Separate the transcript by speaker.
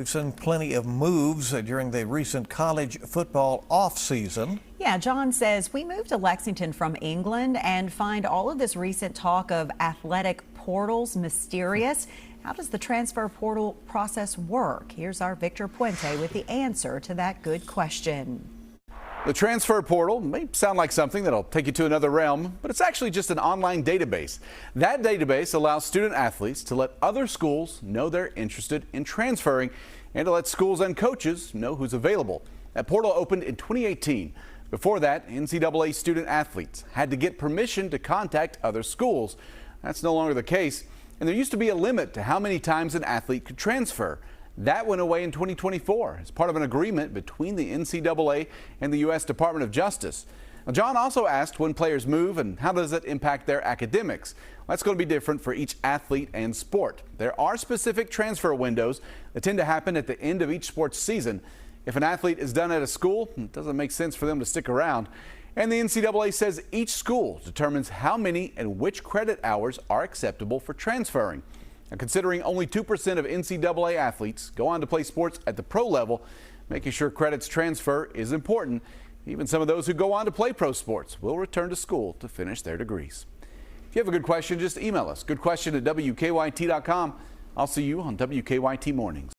Speaker 1: We've seen plenty of moves during the recent college football offseason.
Speaker 2: Yeah, John says we moved to Lexington from England and find all of this recent talk of athletic portals mysterious. How does the transfer portal process work? Here's our Victor Puente with the answer to that good question.
Speaker 3: The transfer portal may sound like something that'll take you to another realm, but it's actually just an online database. That database allows student athletes to let other schools know they're interested in transferring and to let schools and coaches know who's available. That portal opened in 2018. Before that, NCAA student athletes had to get permission to contact other schools. That's no longer the case, and there used to be a limit to how many times an athlete could transfer. That went away in 2024 as part of an agreement between the NCAA and the U.S. Department of Justice. Now, John also asked when players move and how does it impact their academics. Well, that's going to be different for each athlete and sport. There are specific transfer windows that tend to happen at the end of each sports season. If an athlete is done at a school, it doesn't make sense for them to stick around. And the NCAA says each school determines how many and which credit hours are acceptable for transferring. Now, considering only 2% of NCAA athletes go on to play sports at the pro level, making sure credits transfer is important. Even some of those who go on to play pro sports will return to school to finish their degrees. If you have a good question, just email us. Goodquestion@WKYT.com. I'll see you on WKYT Mornings.